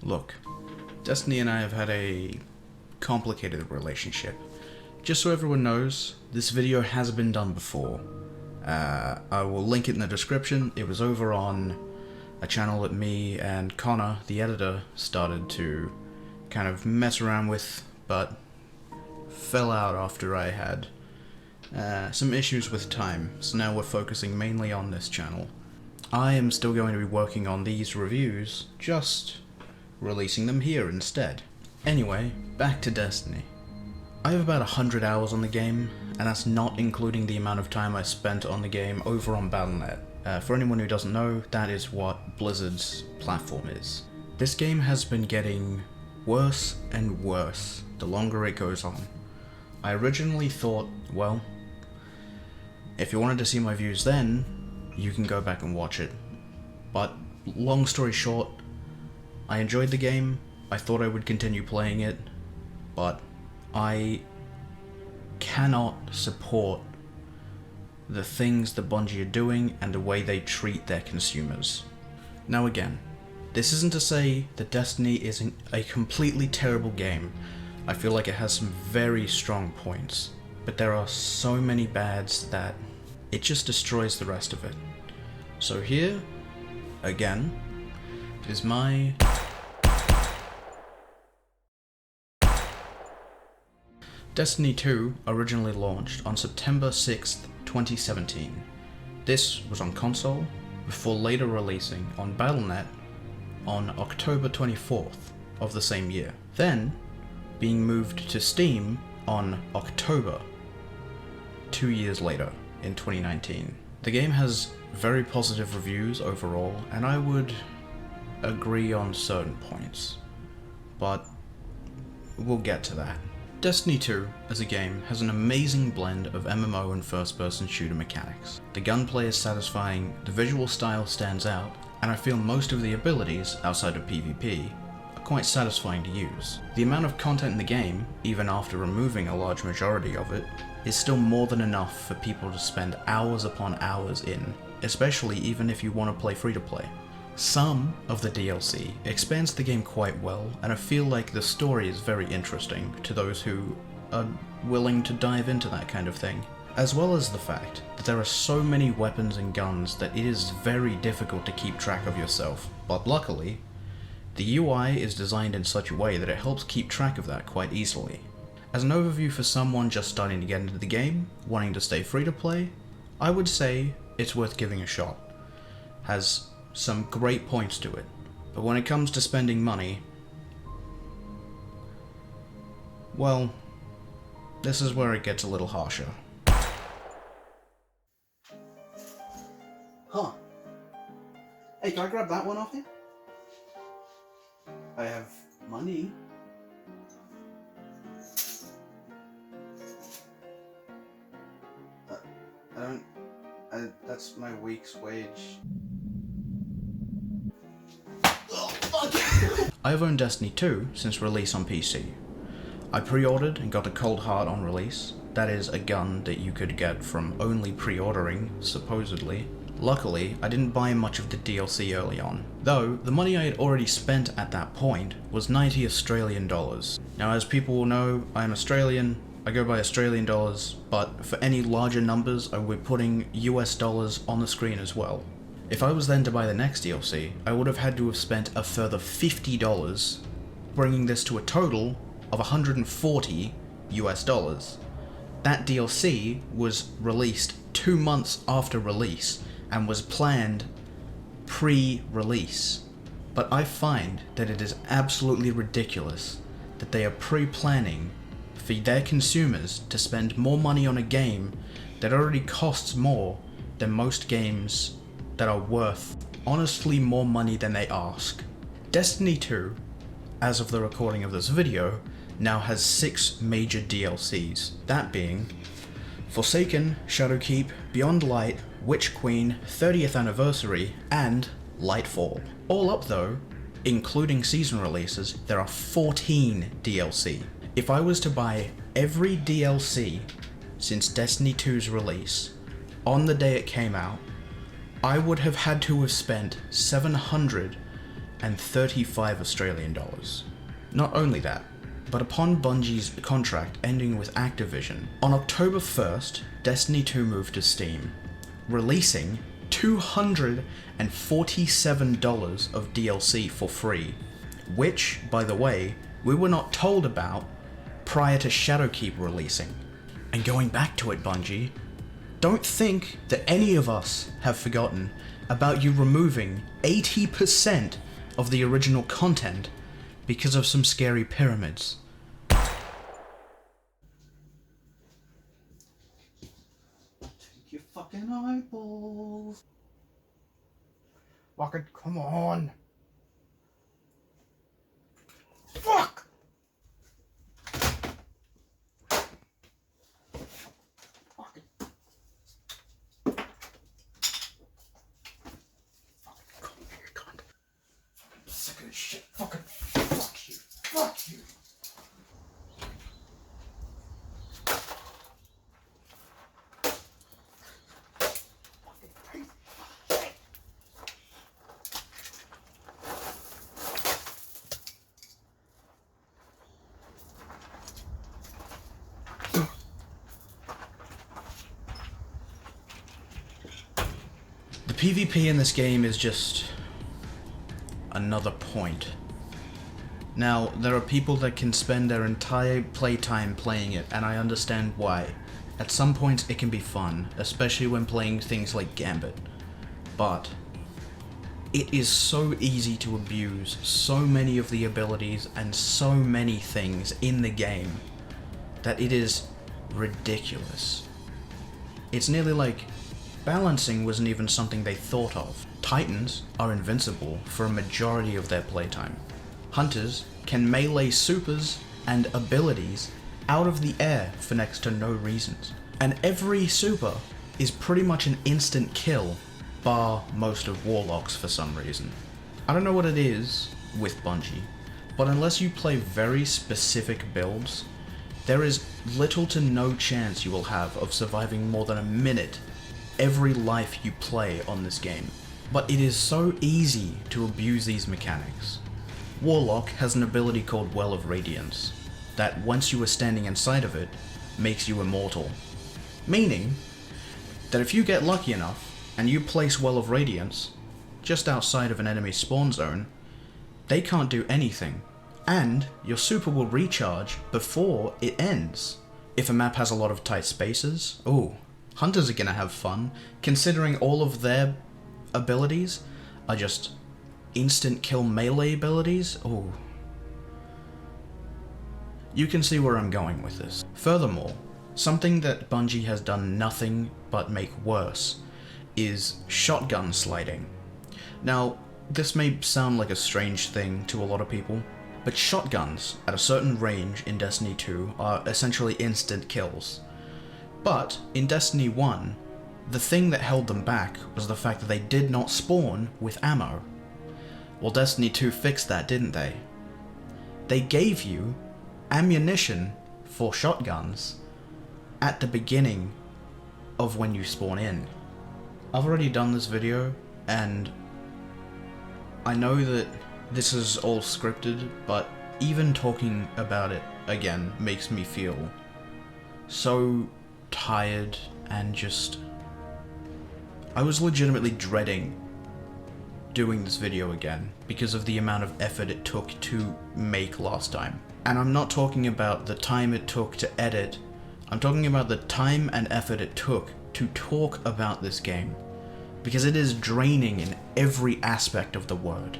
Look, Destiny and I have had a complicated relationship. Just so everyone knows, this video has been done before. I will link it in the description. It was over on a channel that me and Connor, the editor, started to kind of mess around with, but fell out after I had some issues with time, so now we're focusing mainly on this channel. I am still going to be working on these reviews, just releasing them here instead. Anyway, back to Destiny. I have about 100 hours on the game, and that's not including the amount of time I spent on the game over on Battle.net. For anyone who doesn't know, that is what Blizzard's platform is. This game has been getting worse and worse the longer it goes on. I originally thought, well, if you wanted to see my views then, you can go back and watch it. But long story short, I enjoyed the game, I thought I would continue playing it, but I cannot support the things that Bungie are doing and the way they treat their consumers. Now again, this isn't to say that Destiny isn't a completely terrible game. I feel like it has some very strong points, but there are so many bads that it just destroys the rest of it. So here, again, is my Destiny 2 originally launched on September 6th, 2017. This was on console, before later releasing on Battle.net on October 24th of the same year. Then, being moved to Steam on October, 2 years later, in 2019. The game has very positive reviews overall, and I would agree on certain points, but we'll get to that. Destiny 2, as a game, has an amazing blend of MMO and first-person shooter mechanics. The gunplay is satisfying, the visual style stands out, and I feel most of the abilities, outside of PvP, are quite satisfying to use. The amount of content in the game, even after removing a large majority of it, is still more than enough for people to spend hours upon hours in, especially even if you want to play free-to-play. Some of the DLC expands the game quite well, and I feel like the story is very interesting to those who are willing to dive into that kind of thing, as well as the fact that there are so many weapons and guns that it is very difficult to keep track of yourself, but luckily, the UI is designed in such a way that it helps keep track of that quite easily. As an overview for someone just starting to get into the game, wanting to stay free to play, I would say it's worth giving a shot. Has some great points to it, but when it comes to spending money, well, this is where it gets a little harsher. Huh. Hey, can I grab that one off you? I have money. That's my week's wage. I've owned Destiny 2 since release on PC. I pre-ordered and got a Cold Heart on release. That is a gun that you could get from only pre-ordering, supposedly. Luckily, I didn't buy much of the DLC early on, though the money I had already spent at that point was 90 Australian dollars. Now, as people will know, I am Australian, I go by Australian dollars, but for any larger numbers I will be putting US dollars on the screen as well. If I was then to buy the next DLC, I would have had to have spent a further $50, bringing this to a total of 140 US dollars. That DLC was released 2 months after release and was planned pre-release. But I find that it is absolutely ridiculous that they are pre-planning for their consumers to spend more money on a game that already costs more than most games that are worth, honestly, more money than they ask. Destiny 2, as of the recording of this video, now has 6 major DLCs, that being Forsaken, Shadowkeep, Beyond Light, Witch Queen, 30th Anniversary, and Lightfall. All up though, including season releases, there are 14 DLC. If I was to buy every DLC since Destiny 2's release, on the day it came out, I would have had to have spent $700 $135 Australian dollars. Not only that, but upon Bungie's contract ending with Activision, on October 1st, Destiny 2 moved to Steam, releasing $247 of DLC for free, which, by the way, we were not told about prior to Shadowkeep releasing. And going back to it, Bungie, don't think that any of us have forgotten about you removing 80% of the original content because of some scary pyramids. Take your fucking eyeballs. Fuck it, come on. Fuck! Shit, fucking fuck you, fuck you. The PvP in this game is just another point. Now, there are people that can spend their entire playtime playing it, and I understand why. At some points it can be fun, especially when playing things like Gambit. But it is so easy to abuse so many of the abilities and so many things in the game that it is ridiculous. It's nearly like balancing wasn't even something they thought of. Titans are invincible for a majority of their playtime. Hunters can melee supers and abilities out of the air for next to no reasons. And every super is pretty much an instant kill, bar most of Warlocks for some reason. I don't know what it is with Bungie, but unless you play very specific builds, there is little to no chance you will have of surviving more than a minute every life you play on this game. But it is so easy to abuse these mechanics. Warlock has an ability called Well of Radiance, that once you are standing inside of it, makes you immortal. Meaning that if you get lucky enough, and you place Well of Radiance just outside of an enemy spawn zone, they can't do anything, and your super will recharge before it ends. If a map has a lot of tight spaces, ooh, Hunters are gonna have fun, considering all of their abilities are just instant kill melee abilities. Oh, you can see where I'm going with this. Furthermore, something that Bungie has done nothing but make worse is shotgun sliding. Now, this may sound like a strange thing to a lot of people, but shotguns at a certain range in Destiny 2 are essentially instant kills. But in Destiny 1, the thing that held them back was the fact that they did not spawn with ammo. Well, Destiny 2 fixed that, didn't they? They gave you ammunition for shotguns at the beginning of when you spawn in. I've already done this video, and I know that this is all scripted, but even talking about it again makes me feel so tired and just... I was legitimately dreading doing this video again because of the amount of effort it took to make last time. And I'm not talking about the time it took to edit, I'm talking about the time and effort it took to talk about this game, because it is draining in every aspect of the word.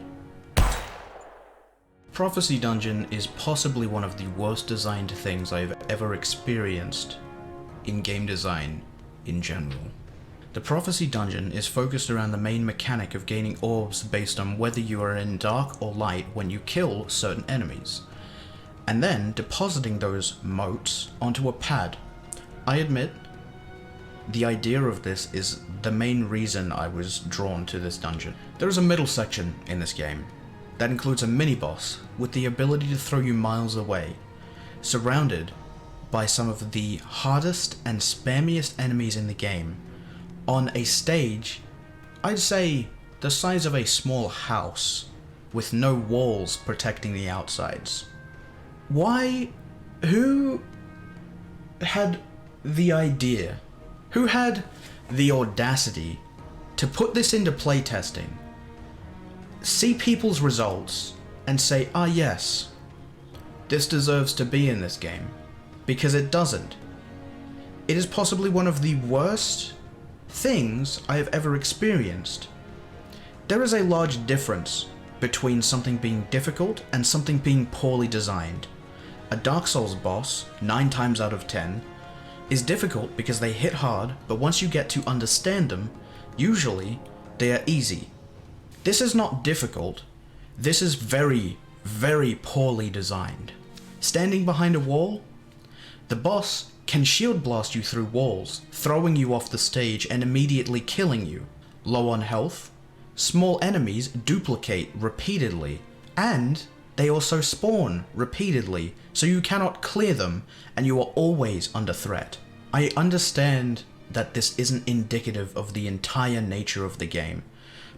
Prophecy Dungeon is possibly one of the worst designed things I've ever experienced in game design in general. The Prophecy Dungeon is focused around the main mechanic of gaining orbs based on whether you are in dark or light when you kill certain enemies, and then depositing those motes onto a pad. I admit, the idea of this is the main reason I was drawn to this dungeon. There is a middle section in this game that includes a mini-boss with the ability to throw you miles away, surrounded by some of the hardest and spammiest enemies in the game, on a stage, I'd say the size of a small house, with no walls protecting the outsides. Why? Who had the idea? Who had the audacity to put this into playtesting, see people's results, and say, ah yes, this deserves to be in this game, because it doesn't. It is possibly one of the worst things I have ever experienced. There is a large difference between something being difficult and something being poorly designed. A Dark Souls boss, 9 times out of 10, is difficult because they hit hard, but once you get to understand them, usually they are easy. This is not difficult. This is very, very poorly designed. Standing behind a wall, the boss can shield blast you through walls, throwing you off the stage and immediately killing you. Low on health, small enemies duplicate repeatedly, and they also spawn repeatedly, so you cannot clear them and you are always under threat. I understand that this isn't indicative of the entire nature of the game,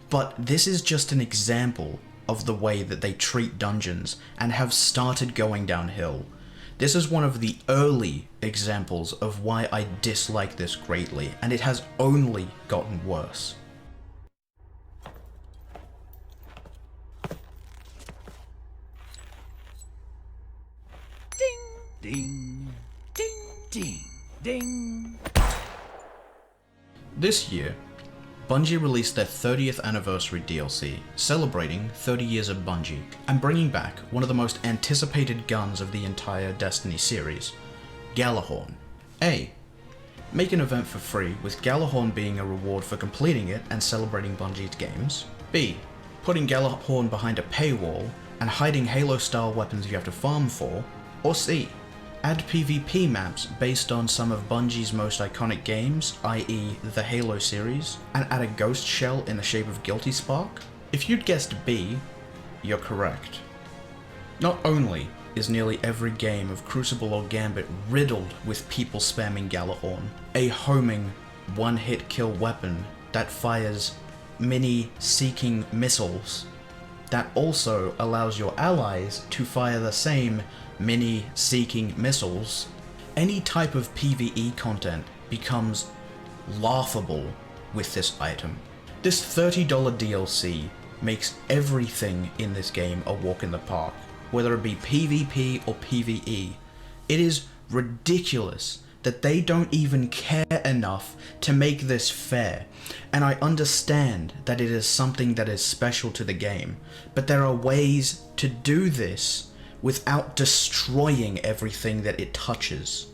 but this is just an example of the way that they treat dungeons and have started going downhill. This is one of the early examples of why I dislike this greatly, and it has only gotten worse. Ding, ding, ding, ding. This year, Bungie released their 30th anniversary DLC, celebrating 30 years of Bungie, and bringing back one of the most anticipated guns of the entire Destiny series, Gjallarhorn. A. Make an event for free, with Gjallarhorn being a reward for completing it and celebrating Bungie's games. B. Putting Gjallarhorn behind a paywall and hiding Halo-style weapons you have to farm for. Or C. Add PvP maps based on some of Bungie's most iconic games, i.e. the Halo series, and add a ghost shell in the shape of Guilty Spark? If you'd guessed B, you're correct. Not only is nearly every game of Crucible or Gambit riddled with people spamming Gjallarhorn, a homing, one-hit kill weapon that fires mini seeking missiles, that also allows your allies to fire the same mini seeking missiles, any type of PvE content becomes laughable with this item. This $30 DLC makes everything in this game a walk in the park, whether it be PvP or PvE. It is ridiculous that they don't even care enough to make this fair, and I understand that it is something that is special to the game, but there are ways to do this without destroying everything that it touches.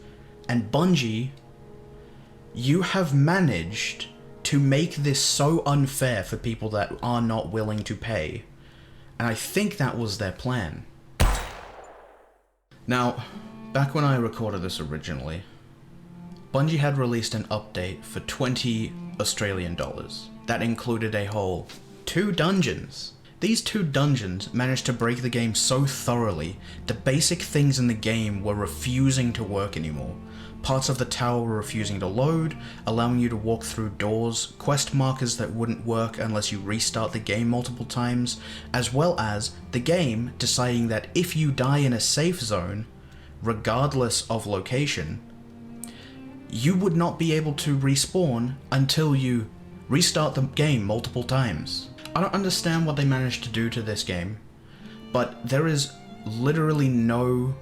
And Bungie, you have managed to make this so unfair for people that are not willing to pay, and I think that was their plan. Now, back when I recorded this originally, Bungie had released an update for 20 Australian dollars that included a whole 2 dungeons. These 2 dungeons managed to break the game so thoroughly, the basic things in the game were refusing to work anymore. Parts of the tower were refusing to load, allowing you to walk through doors, quest markers that wouldn't work unless you restart the game multiple times, as well as the game deciding that if you die in a safe zone, regardless of location, you would not be able to respawn until you restart the game multiple times. I don't understand what they managed to do to this game, but there is literally no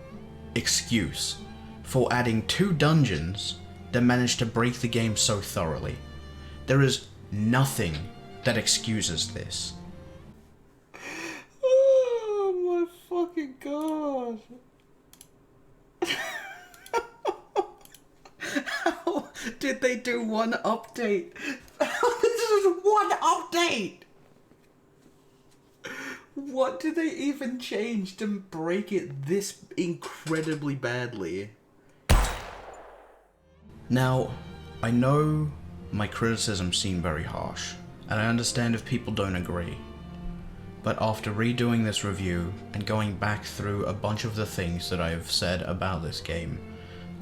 excuse for adding 2 dungeons that managed to break the game so thoroughly. There is nothing that excuses this. Oh my fucking god. How did they do one update? This is one update! What did they even change to break it this incredibly badly? Now, I know my criticisms seem very harsh, and I understand if people don't agree, but after redoing this review and going back through a bunch of the things that I have said about this game,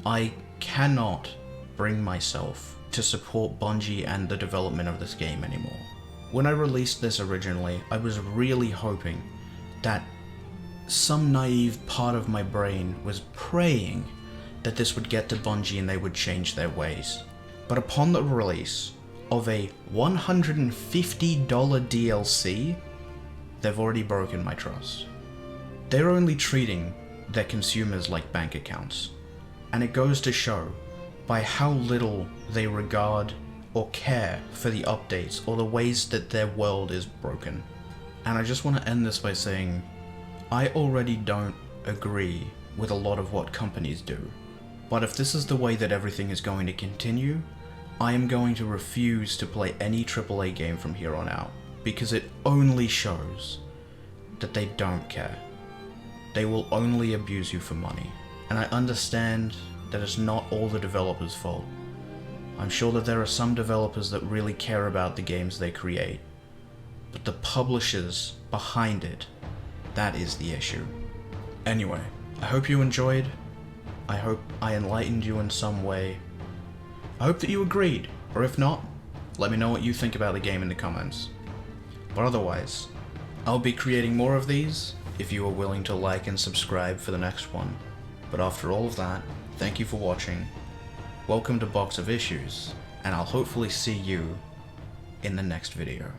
I cannot bring myself to support Bungie and the development of this game anymore. When I released this originally, I was really hoping that some naive part of my brain was praying that this would get to Bungie and they would change their ways. But upon the release of a $150 DLC, they've already broken my trust. They're only treating their consumers like bank accounts, and it goes to show by how little they regard or care for the updates or the ways that their world is broken. And I just want to end this by saying, I already don't agree with a lot of what companies do, but if this is the way that everything is going to continue, I am going to refuse to play any AAA game from here on out, because it only shows that they don't care. They will only abuse you for money, and I understand that it's not all the developers' fault. I'm sure that there are some developers that really care about the games they create, but the publishers behind it, that is the issue. Anyway, I hope you enjoyed. I hope I enlightened you in some way. I hope that you agreed, or if not, let me know what you think about the game in the comments. But otherwise, I'll be creating more of these if you are willing to like and subscribe for the next one. But after all of that, thank you for watching, welcome to Box of Issues, and I'll hopefully see you in the next video.